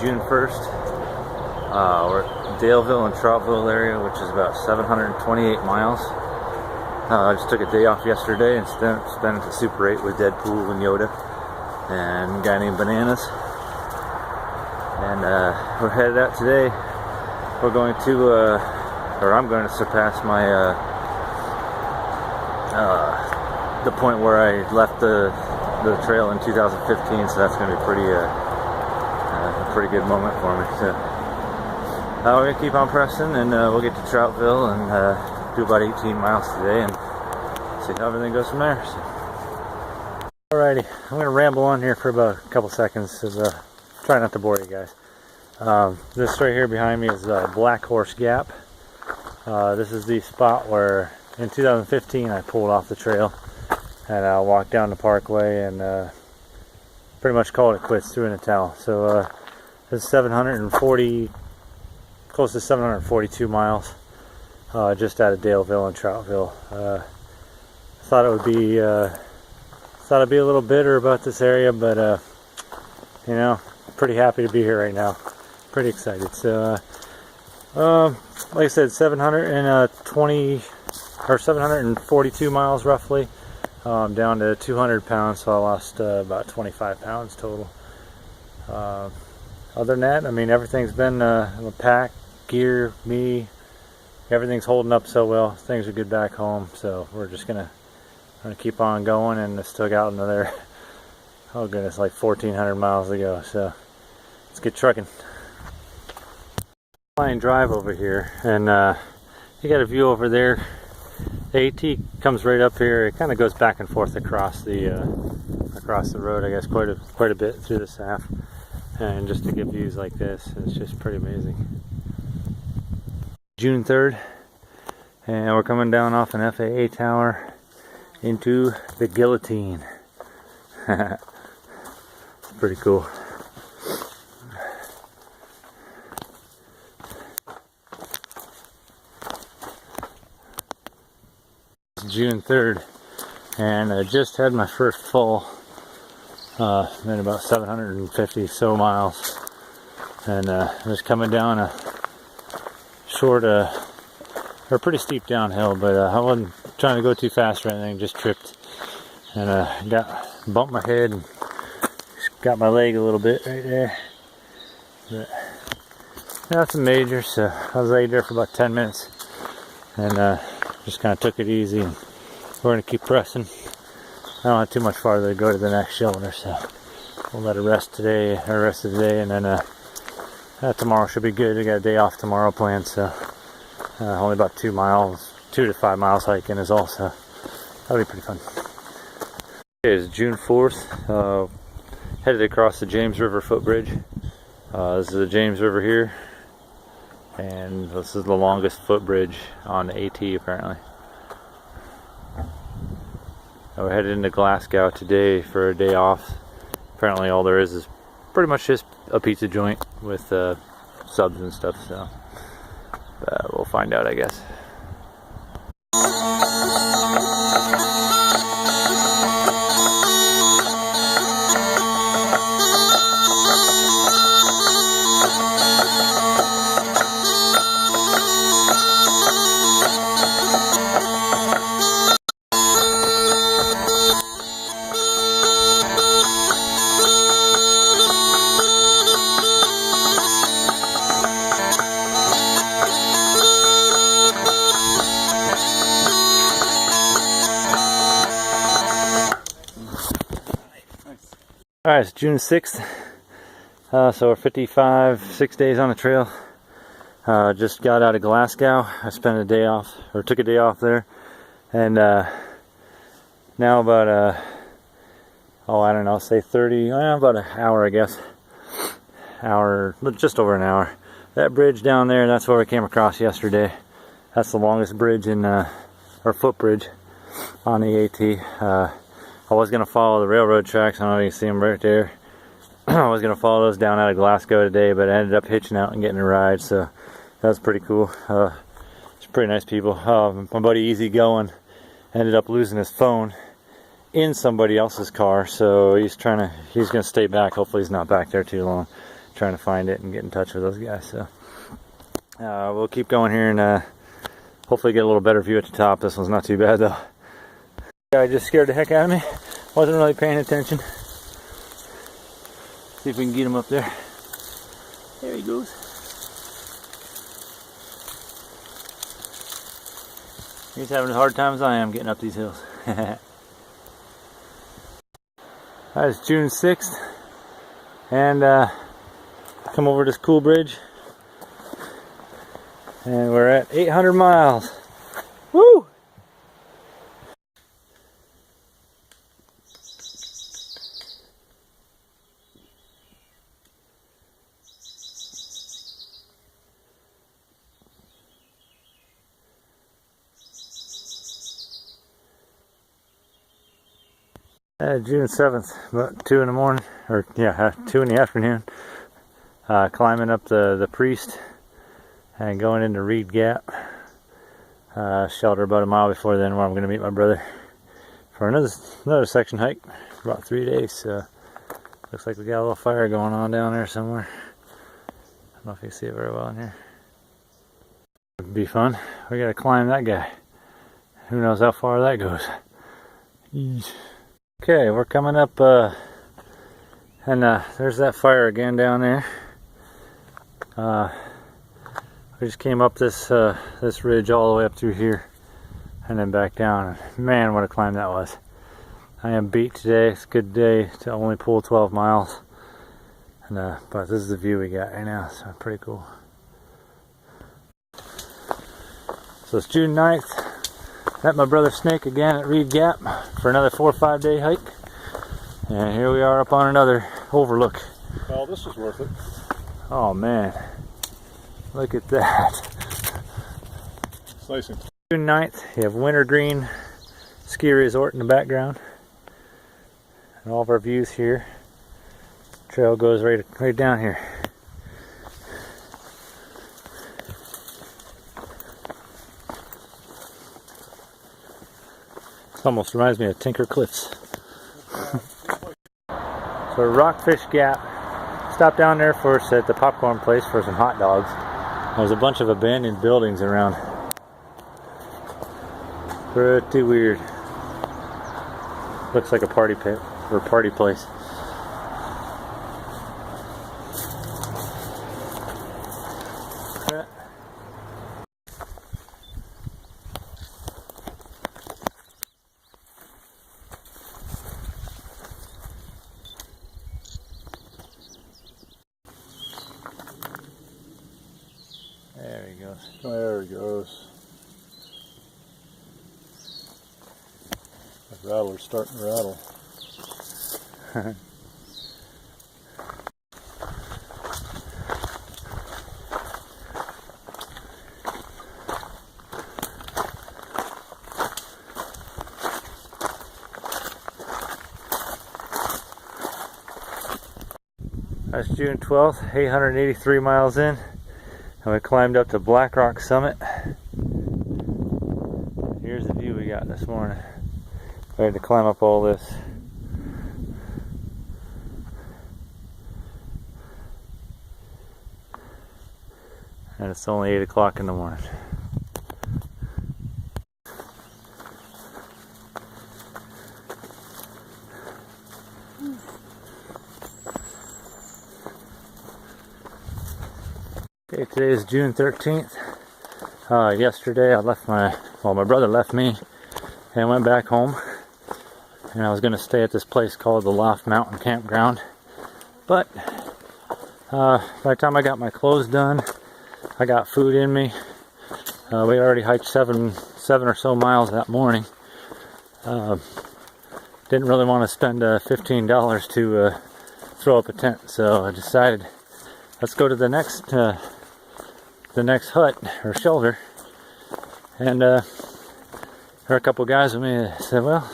June 1st. We're at Daleville and Troutville area, which is about 728 miles. I just took a day off yesterday and spent it at Super 8 with Deadpool and Yoda and a guy named Bananas. And we're headed out today. We're going to, or I'm going to surpass my, the point where I left the trail in 2015, so that's going to be a pretty good moment for me. So we're going to keep on pressing, and we'll get to Troutville and do about 18 miles today and see how everything goes from there. So. Alrighty, I'm going to ramble on here for about a couple seconds. Try not to bore you guys. This right here behind me is Black Horse Gap. This is the spot where in 2015 I pulled off the trail and I walked down the parkway and pretty much called it quits, threw in a towel. So it's 740, close to 742 miles just out of Daleville and Troutville. Thought I'd be a little bitter about this area, but you know, pretty happy to be here right now. Pretty excited. So like I said, 720 or 742 miles roughly, down to 200 pounds, so I lost about 25 pounds total. Other than that, I mean, everything's been the pack, gear, me, everything's holding up so well. Things are good back home, so we're just gonna keep on going, and I still got another, oh goodness, like 1,400 miles to go. So let's get trucking. Line drive over here, and you got a view over there. The AT comes right up here. It kind of goes back and forth across the road, I guess, quite a bit through the sap, and just to get views like this, it's just pretty amazing. June 3rd, and we're coming down off an FAA tower into the guillotine. It's pretty cool. June 3rd, and I just had my first fall in about 750 so miles, and I was coming down a short or pretty steep downhill, but I wasn't trying to go too fast or anything, just tripped and bumped my head and got my leg a little bit right there, but nothing major. So I was laid there for about 10 minutes and just kind of took it easy, and we're going to keep pressing. I don't have too much farther to go to the next shelter, so we'll let it rest today, or rest of the day, and then tomorrow should be good. We got a day off tomorrow planned, so only about 2 to 5 miles hiking is all, so that'll be pretty fun. Okay, it's June 4th, headed across the James River footbridge. This is the James River here, and this is the longest footbridge on the AT apparently. We're headed into Glasgow today for a day off. Apparently all there is pretty much just a pizza joint with subs and stuff, so we'll find out, I guess. Alright, it's June 6th, so we're 6 days on the trail. Just got out of Glasgow. I spent a day off, or took a day off there, and now about I don't know, say about an hour, I guess. Just over an hour. That bridge down there, that's where I came across yesterday. That's the longest bridge or footbridge on the AT. I was going to follow the railroad tracks. I don't know if you can see them right there. I was going to follow those down out of Glasgow today, but I ended up hitching out and getting a ride, so that was pretty cool. It's pretty nice people. My buddy Easy Going ended up losing his phone in somebody else's car, so he's gonna stay back. Hopefully he's not back there too long. trying to find it and get in touch with those guys. So we'll keep going here and hopefully get a little better view at the top. This one's not too bad though. Guy just scared the heck out of me. Wasn't really paying attention. See if we can get him up there. There he goes. He's having as hard time as I am getting up these hills. It's June 6th, and come over this cool bridge, and we're at 800 miles. Woo! June 7th, about 2 in the morning, or yeah, 2 in the afternoon. Climbing up the Priest and going into Reed Gap. Shelter about a mile before then, where I'm going to meet my brother for another section hike. About 3 days. So looks like we got a little fire going on down there somewhere. I don't know if you can see it very well in here. It'd be fun. We got to climb that guy. Who knows how far that goes. Eesh. Okay, we're coming up, and there's that fire again down there. We just came up this ridge all the way up through here, and then back down. Man, what a climb that was! I am beat today. It's a good day to only pull 12 miles, and but this is the view we got right now. So pretty cool. So it's June 9th. Met my brother Snake again at Reed Gap for another 4 or 5 day hike. And here we are up on another overlook. Well, this was worth it. Oh man, look at that. It's nice and June 9th, you have Wintergreen Ski Resort in the background. And all of our views here. Trail goes right down here. Almost reminds me of Tinker Cliffs. So Rockfish Gap. Stopped down there first at the popcorn place for some hot dogs. There's a bunch of abandoned buildings around. Pretty weird. Looks like a party pit or party place. There he goes. there he goes. The rattler's starting to rattle. That's June 12th, 883 miles in. And we climbed up to Black Rock Summit. Here's the view we got this morning. We had to climb up all this. And it's only 8 o'clock in the morning. Okay, today is June 13th. Yesterday I left my brother left me and went back home. And I was going to stay at this place called the Loft Mountain Campground. But by the time I got my clothes done, I got food in me. We already hiked seven or so miles that morning. Didn't really want to spend $15 to throw up a tent, so I decided let's go to the next hut or shelter. And there were a couple guys with me that said, well,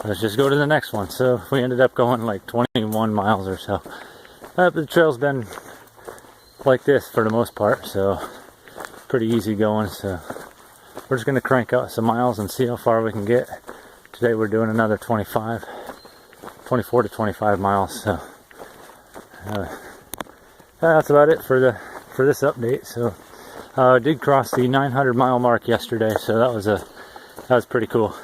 let's just go to the next one. So we ended up going like 21 miles or so. The trail's been like this for the most part, so pretty easy going. So we're just going to crank out some miles and see how far we can get. Today we're doing another 24 to 25 miles. So that's about it for this update. So I did cross the 900 mile mark yesterday, so that was pretty cool.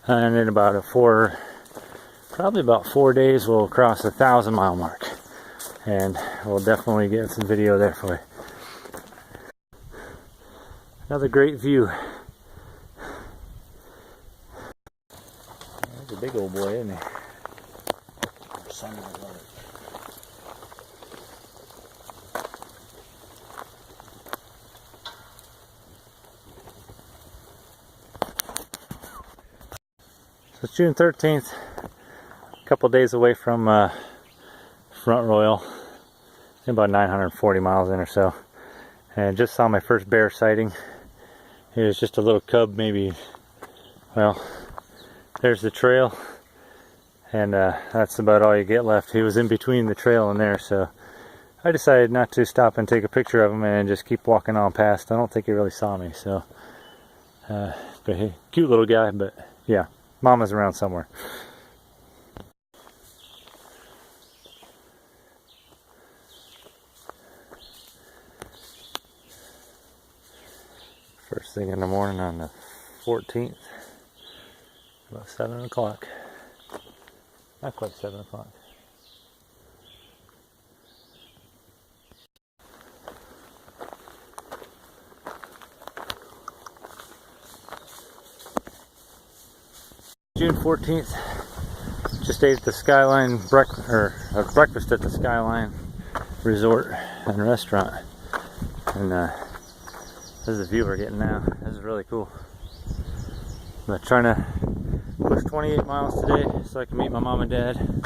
And in probably about 4 days, we'll cross the 1,000 mile mark, and we'll definitely get some video there for you. Another great view. That's a big old boy, isn't he? So it's June 13th, a couple days away from Front Royal, about 940 miles in or so, and just saw my first bear sighting. It was just a little cub, maybe, well, there's the trail, and that's about all you get left. He was in between the trail and there, so I decided not to stop and take a picture of him and just keep walking on past. I don't think he really saw me, so, but hey, cute little guy, but yeah. Mama's around somewhere. First thing in the morning on the 14th, about 7 o'clock. Not quite 7 o'clock. June 14th, just ate at the Skyline breakfast at the Skyline Resort and Restaurant, and this is the view we're getting now. This is really cool. I'm trying to push 28 miles today so I can meet my mom and dad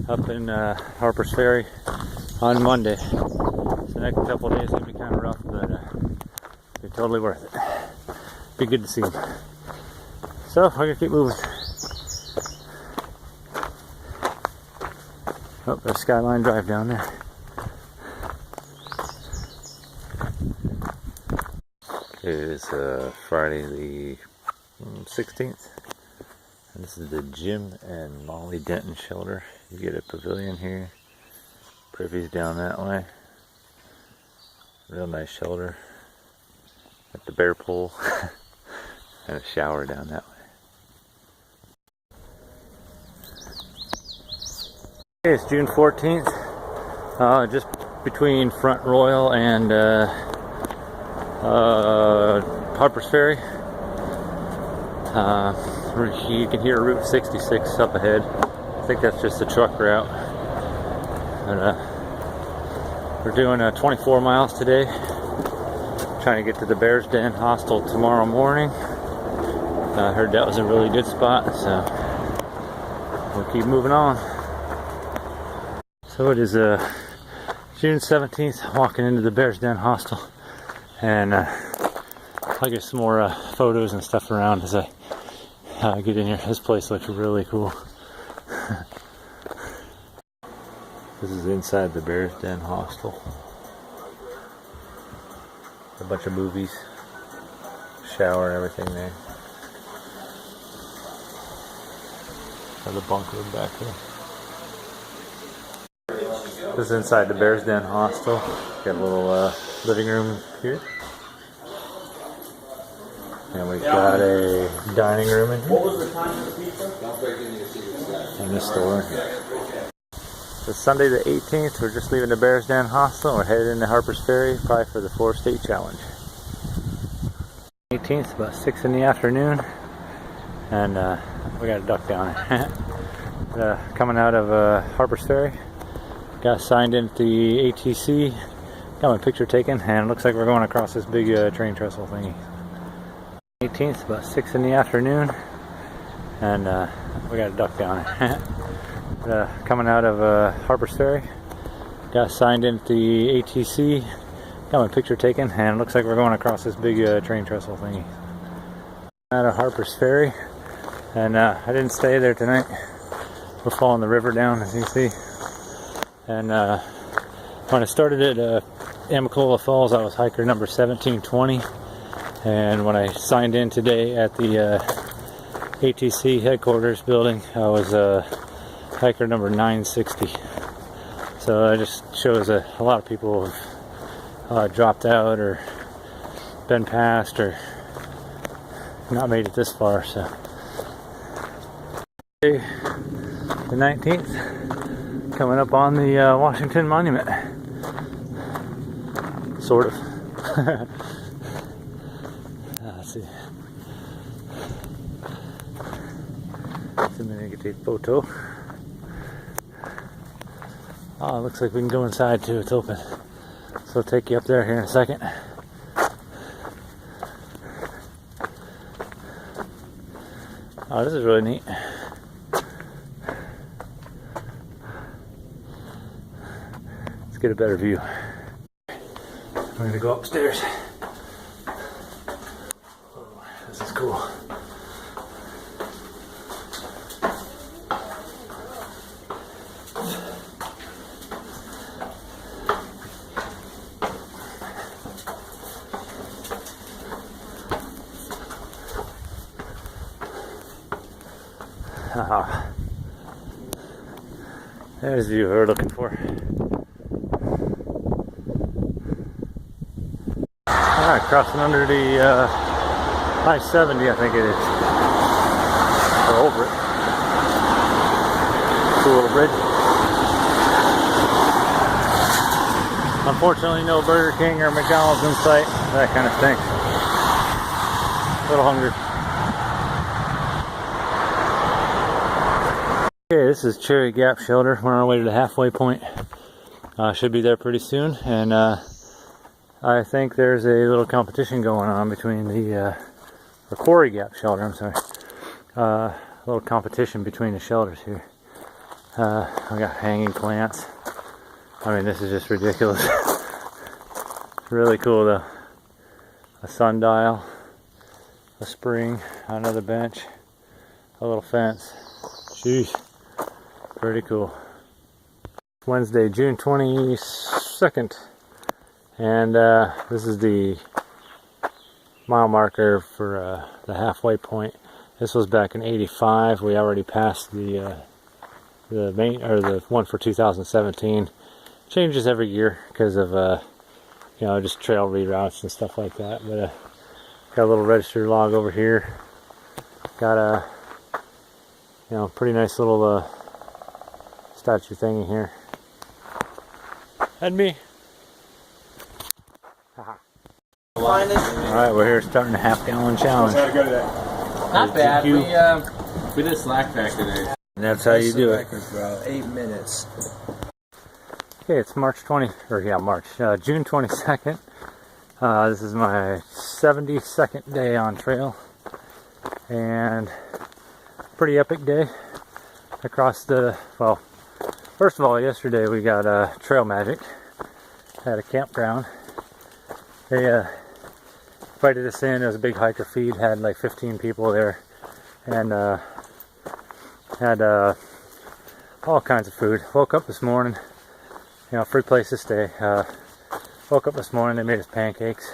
up in Harper's Ferry on Monday. So the next couple of days will be kind of rough, but it'll be totally worth it. Be good to see them. So we're gonna keep moving. Oh, there's Skyline Drive down there. It is Friday the 16th, and this is the Jim and Molly Denton shelter. You get a pavilion here, privies down that way. Real nice shelter. Got the bear pool and a shower down that way. Okay, it's June 14th, just between Front Royal and Harper's Ferry. You can hear Route 66 up ahead. I think that's just the truck route. And, we're doing 24 miles today, trying to get to the Bear's Den Hostel tomorrow morning. I heard that was a really good spot, so we'll keep moving on. So it is June 17th, walking into the Bear's Den Hostel, and I'll get some more photos and stuff around as I get in here. This place looks really cool. This is inside the Bear's Den Hostel. A bunch of movies, shower and everything there. Got the bunk room back here. This is inside the Bear's Den Hostel. Got a little living room here. And we've got a dining room in here. What was the time of the pizza? And the store. It's Sunday the 18th. We're just leaving the Bear's Den Hostel. We're headed into Harper's Ferry, probably for the 4-state challenge. 18th, about 6 in the afternoon. And we got a duck down here. Coming out of Harper's Ferry. Got signed in at the ATC, got my picture taken, and it looks like we're going across this big train trestle thingy. 18th, about 6 in the afternoon, and we got a duck down here. Coming out of Harper's Ferry, got signed in at the ATC, got my picture taken, and it looks like we're going across this big train trestle thingy. Out of Harper's Ferry, and I didn't stay there tonight. We're following the river down, as you see. And when I started at Amicalola Falls, I was hiker number 1720. And when I signed in today at the ATC headquarters building, I was hiker number 960. So it just shows a lot of people have dropped out or been past or not made it this far. So the 19th, coming up on the Washington Monument, sort of. Let's see. So I'm gonna get a photo. Oh, it looks like we can go inside too. It's open. So I'll take you up there here in a second. Oh, this is really neat. Let's get a better view. We're gonna go upstairs. Oh, this is cool. There's the view we're looking for. Alright, crossing under the I-70, I think it is. Or over it. Cool little bridge. Unfortunately, no Burger King or McDonald's in sight. That kind of stinks. A little hungry. Okay, this is Cherry Gap Shelter. We're on our way to the halfway point. Should be there pretty soon, and I think there's a little competition going on between the Quarry Gap Shelter. I'm sorry, a little competition between the shelters here. I got hanging plants. I mean, this is just ridiculous. Really cool though. A sundial, a spring, another bench, a little fence. Sheesh. Pretty cool. Wednesday, June 22nd, and this is the mile marker for the halfway point. This was back in '85. We already passed the main, or the one for 2017. Changes every year because of you know, just trail reroutes and stuff like that. But got a little registered log over here. Got a, you know, pretty nice little statue thing in here. And me. Alright, we're here starting a half-gallon challenge. Not bad. We did slack pack today. And that's how you do it. Bro. 8 minutes. Okay, it's June 22nd. This is my 72nd day on trail. And pretty epic day. Across the, well, first of all, yesterday we got trail magic at a campground. They invited us in. It was a big hiker feed, had like 15 people there, and had all kinds of food. Woke up this morning, you know, free place to stay. Woke up this morning, they made us pancakes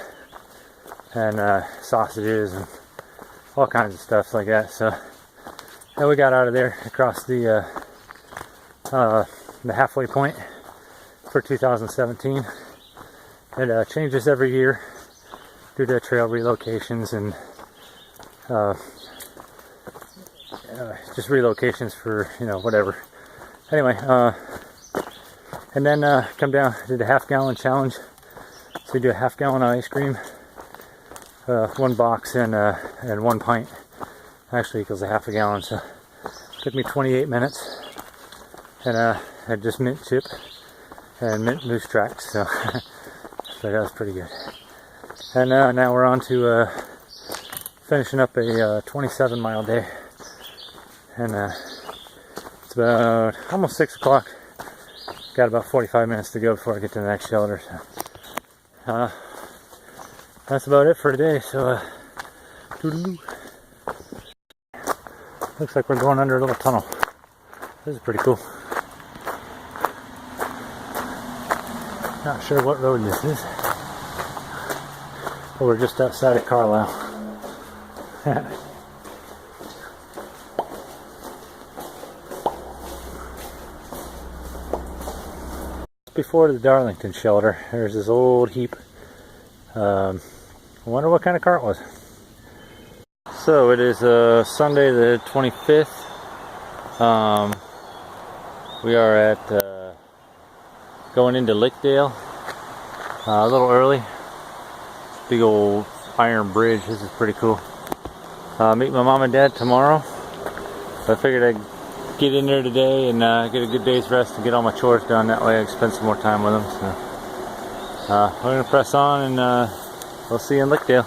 and sausages and all kinds of stuff like that. So then we got out of there across the halfway point for 2017. It changes every year due to trail relocations and just relocations for, you know, whatever. Anyway, and then come down, did a half-gallon challenge. So we do a half-gallon of ice cream, 1 box and 1 pint. Actually equals a half a gallon, so it took me 28 minutes. And had just mint chip and mint moose tracks, so so that was pretty good. And now we're on to finishing up a 27-mile day, and it's about almost 6 o'clock. Got about 45 minutes to go before I get to the next shelter. So that's about it for today. So toodaloo. Looks like we're going under a little tunnel. This is pretty cool. Not sure what road this is. But we're just outside of Carlisle. before the Darlington shelter. There's this old heap. I wonder what kind of car it was. So it is Sunday the 25th. We are at going into Lickdale a little early. Big old iron bridge. This is pretty cool. Meet my mom and dad tomorrow. So I figured I'd get in there today and get a good day's rest and get all my chores done. That way I can spend some more time with them. So we're gonna press on and we'll see you in Lickdale.